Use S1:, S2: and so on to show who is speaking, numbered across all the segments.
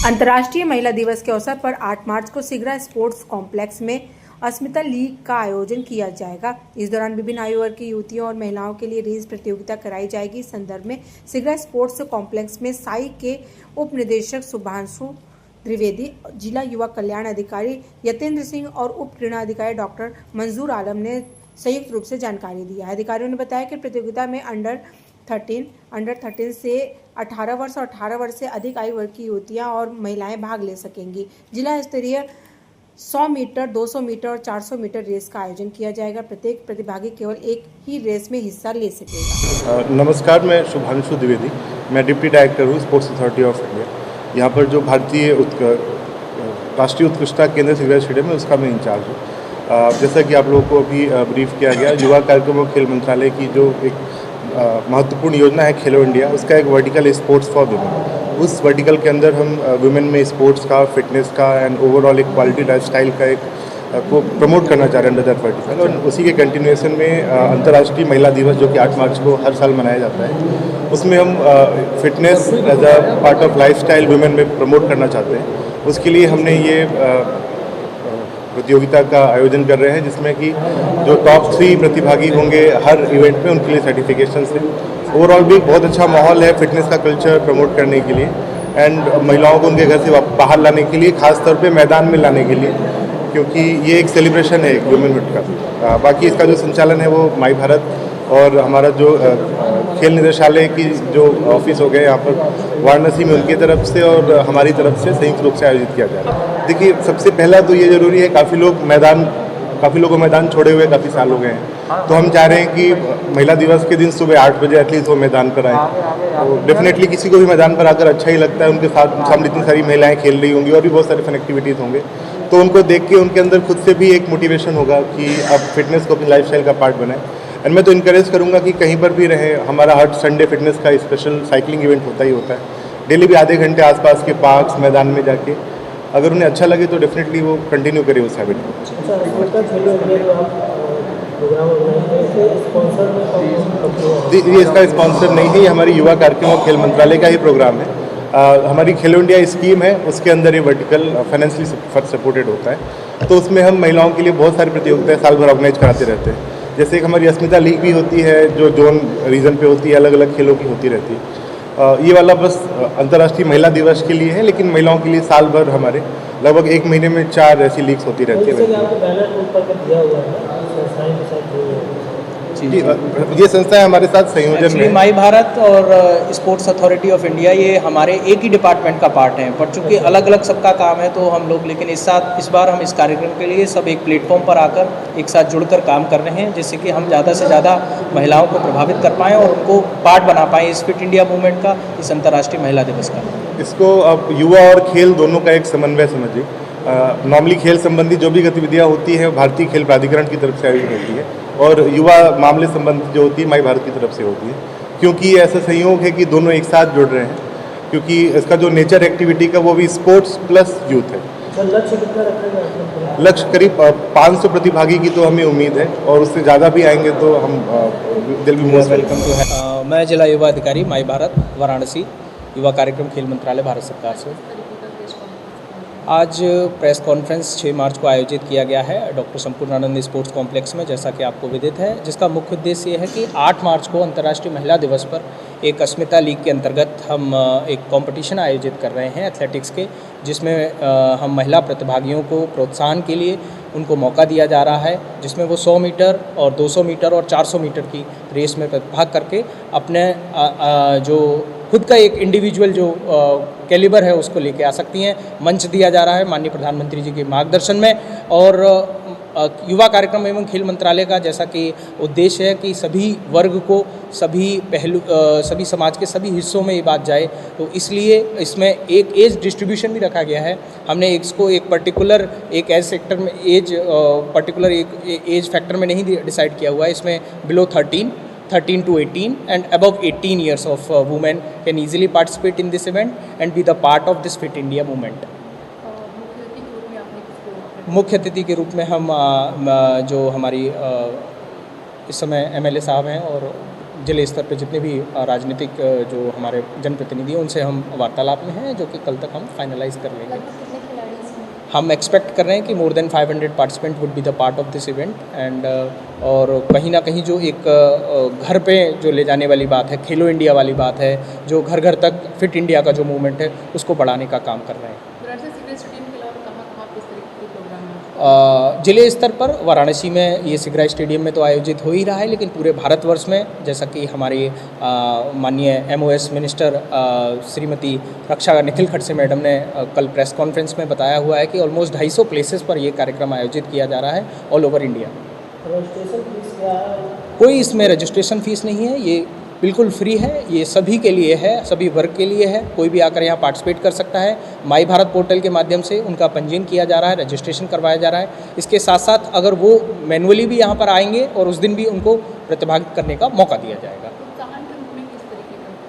S1: अंतर्राष्ट्रीय महिला दिवस के अवसर पर 8 मार्च को सिगरा स्पोर्ट्स कॉम्प्लेक्स में अस्मिता लीग का आयोजन किया जाएगा। इस दौरान विभिन्न आयु वर्ग की युवतियों और महिलाओं के लिए रेस प्रतियोगिता कराई जाएगी। इस संदर्भ में सिगरा स्पोर्ट्स कॉम्प्लेक्स में साई के उप निदेशक शुभांशु द्विवेदी, जिला युवा कल्याण अधिकारी यतेंद्र सिंह और उप क्रीड़ा अधिकारी डॉक्टर मंजूर आलम ने संयुक्त रूप से जानकारी दी है। अधिकारियों ने बताया कि प्रतियोगिता में अंडर 13 से 18 वर्ष और 18 वर्ष से अधिक आयु वर्ग की युवतियां और महिलाएं भाग ले सकेंगी। जिला स्तरीय 100 मीटर, 200 मीटर और 400 मीटर रेस का आयोजन किया जाएगा। प्रत्येक प्रतिभागी केवल एक ही रेस में हिस्सा ले सकेगा।
S2: नमस्कार, मैं शुभांशु द्विवेदी, मैं डिप्टी डायरेक्टर हूँ स्पोर्ट्स अथॉरिटी ऑफ इंडिया। यहाँ पर जो भारतीय राष्ट्रीय उत्कृष्टता केंद्र सिगरा स्टेडियम है उसका मैं इंचार्ज हूँ। जैसा कि आप लोगों को अभी ब्रीफ किया गया, युवा कार्यक्रम और खेल मंत्रालय की जो एक महत्वपूर्ण योजना है खेलो इंडिया, उसका एक वर्टिकल स्पोर्ट्स फॉर वुमेन। उस वर्टिकल के अंदर हम वुमेन में स्पोर्ट्स का, फिटनेस का एंड ओवरऑल एक क्वालिटी लाइफस्टाइल का एक को प्रमोट करना चाह रहे हैं अंडर दैट वर्टिकल। और उसी के कंटिन्यूएशन में अंतर्राष्ट्रीय महिला दिवस जो कि 8 मार्च को हर साल मनाया जाता है, उसमें हम fitness as a part of lifestyle women में प्रमोट करना चाहते हैं। उसके लिए हमने ये प्रतियोगिता का आयोजन कर रहे हैं, जिसमें कि जो टॉप 3 प्रतिभागी होंगे हर इवेंट में, उनके लिए सर्टिफिकेशन से ओवरऑल भी बहुत अच्छा माहौल है फिटनेस का कल्चर प्रमोट करने के लिए एंड महिलाओं को उनके घर से बाहर लाने के लिए, खास तौर पे मैदान में लाने के लिए, क्योंकि ये एक सेलिब्रेशन है एक वुमेनहुड का। बाकी इसका जो संचालन है वो माई भारत और हमारा जो खेल निदेशालय की जो ऑफिस हो गए यहाँ पर वाराणसी में, उनकी तरफ से और हमारी तरफ से संयुक्त रूप से आयोजित किया जा रहा है। देखिए, सबसे पहला तो ये ज़रूरी है, काफ़ी लोग मैदान छोड़े हुए काफ़ी साल हो गए हैं, तो हम चाह रहे हैं कि महिला दिवस के दिन सुबह 8 बजे एटलीस्ट वो मैदान पर आए। तो डेफिनेटली किसी को भी मैदान पर आकर अच्छा ही लगता है, उनके सामने इतनी सारी महिलाएं खेल रही होंगी और भी बहुत सारे फन एक्टिविटीज़ होंगे, तो उनको देख के उनके अंदर खुद से भी एक मोटिवेशन होगा कि अब फिटनेस को अपनी लाइफस्टाइल का पार्ट बनाए। एंड मैं तो इनकरेज करूँगा कि कहीं पर भी रहे, हमारा हर संडे फिटनेस का स्पेशल साइकिलिंग इवेंट होता ही होता है। डेली भी आधे घंटे आसपास के पार्क्स मैदान में जाके अगर उन्हें अच्छा लगे तो डेफिनेटली वो कंटिन्यू करे उस हैबिट को। ये इसका स्पॉन्सर नहीं है, ये हमारी युवा कार्यक्रम और खेल मंत्रालय का ही प्रोग्राम है। हमारी खेलो इंडिया स्कीम है, उसके अंदर ये वर्टिकल फाइनेंशियली सपोर्टेड होता है, तो उसमें हम महिलाओं के लिए बहुत सारी प्रतियोगिताएं साल भर ऑर्गेनाइज कराते रहते हैं। जैसे एक हमारी अस्मिता लीग भी होती है जो जोन रीजन पे होती है, अलग अलग खेलों की होती रहती है। ये वाला बस अंतर्राष्ट्रीय महिला दिवस के लिए है, लेकिन महिलाओं के लिए साल भर हमारे लगभग 1 महीने में 4 ऐसी लीग्स होती रहती है। जी, ये संस्था हमारे साथ संयोजन में
S3: माई भारत और स्पोर्ट्स अथॉरिटी ऑफ इंडिया, ये हमारे एक ही डिपार्टमेंट का पार्ट हैं, पर चूंकि अलग अलग सबका काम है तो हम लोग, लेकिन इस बार हम इस कार्यक्रम के लिए सब एक प्लेटफॉर्म पर आकर एक साथ जुड़कर काम कर रहे हैं, जिससे कि हम ज़्यादा से ज़्यादा महिलाओं को प्रभावित कर पाएँ और उनको पार्ट बना पाएँ इस फिट इंडिया मूवमेंट का, इस अंतर्राष्ट्रीय महिला दिवस का।
S2: इसको अब युवा और खेल दोनों का एक समन्वय समझिए। नॉर्मली खेल संबंधी जो भी गतिविधियाँ होती हैं भारतीय खेल प्राधिकरण की तरफ से आयोजित होती है, और युवा मामले संबंधी जो होती है माई भारत की तरफ से होती है, क्योंकि ऐसा संयोग है कि दोनों एक साथ जुड़ रहे हैं, क्योंकि इसका जो नेचर एक्टिविटी का वो भी स्पोर्ट्स प्लस यूथ है। लक्ष्य करीब 500 प्रतिभागी की तो हमें उम्मीद है, और उससे ज़्यादा भी आएंगे तो हम दिल भी मोस्ट वेलकम टू है।
S3: मैं जिला युवा अधिकारी माई भारत वाराणसी, युवा कार्यक्रम खेल मंत्रालय भारत सरकार से। आज प्रेस कॉन्फ्रेंस 6 मार्च को आयोजित किया गया है डॉक्टर संपूर्णानंद स्पोर्ट्स कॉम्प्लेक्स में, जैसा कि आपको विदित है, जिसका मुख्य उद्देश्य ये है कि 8 मार्च को अंतर्राष्ट्रीय महिला दिवस पर एक अस्मिता लीग के अंतर्गत हम एक कंपटीशन आयोजित कर रहे हैं एथलेटिक्स के, जिसमें हम महिला प्रतिभागियों को प्रोत्साहन के लिए उनको मौका दिया जा रहा है, जिसमें वो 100 मीटर और 200 मीटर और 400 मीटर की रेस में भाग करके अपने जो खुद का एक इंडिविजुअल जो कैलिबर है उसको लेके आ सकती हैं। मंच दिया जा रहा है माननीय प्रधानमंत्री जी के मार्गदर्शन में, और युवा कार्यक्रम एवं खेल मंत्रालय का जैसा कि उद्देश्य है कि सभी वर्ग को, सभी समाज के सभी हिस्सों में ये बात जाए, तो इसलिए इसमें एक एज डिस्ट्रीब्यूशन भी रखा गया है। हमने इसको एक पर्टिकुलर एक एज सेक्टर में पर्टिकुलर एक एज फैक्टर में नहीं डिसाइड किया हुआ है। इसमें below 13 to 18 and above 18 years of women can easily participate in this event and be the part of this Fit India movement. मुख्य अतिथि के रूप में हम जो हमारी इस समय MLA साहब हैं और जिले स्तर पे जितने भी राजनीतिक जो हमारे जनप्रतिनिधि हैं उनसे हम वार्तालाप में हैं, जो कि कल तक हम फाइनलाइज कर लेंगे। हम एक्सपेक्ट कर रहे हैं कि more than 500 participant would be the part of this event and और कहीं ना कहीं जो एक घर पे जो ले जाने वाली बात है, खेलो इंडिया वाली बात है, जो घर घर तक फिट इंडिया का जो मूवमेंट है उसको बढ़ाने का काम कर रहे हैं। जिले स्तर पर वाराणसी में ये सिगरा स्टेडियम में तो आयोजित हो ही रहा है, लेकिन पूरे भारतवर्ष में जैसा कि हमारी माननीय MOS मिनिस्टर श्रीमती रक्षा निखिल खड़से मैडम ने कल प्रेस कॉन्फ्रेंस में बताया हुआ है कि ऑलमोस्ट 250 प्लेसेस पर ये कार्यक्रम आयोजित किया जा रहा है all over India.
S4: Registration fees क्या है?
S3: कोई इसमें रजिस्ट्रेशन फीस नहीं है, ये बिल्कुल फ्री है, ये सभी के लिए है, सभी वर्ग के लिए है, कोई भी आकर यहाँ पार्टिसिपेट कर सकता है। माई भारत पोर्टल के माध्यम से उनका पंजीयन किया जा रहा है, रजिस्ट्रेशन करवाया जा रहा है। इसके साथ साथ अगर वो मैनुअली भी यहाँ पर आएंगे और उस दिन भी उनको प्रतिभागित करने का मौका दिया जाएगा।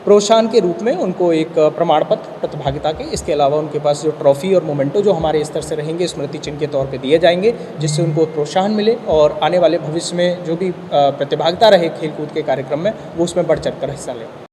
S3: प्रोत्साहन के रूप में उनको एक प्रमाण पत्र प्रतिभागिता के, इसके अलावा उनके पास जो ट्रॉफी और मोमेंटो जो हमारे स्तर से रहेंगे स्मृति चिन्ह के तौर पे दिए जाएंगे, जिससे उनको प्रोत्साहन मिले और आने वाले भविष्य में जो भी प्रतिभागिता रहे खेलकूद के कार्यक्रम में वो उसमें बढ़ चढ़ कर हिस्सा लें।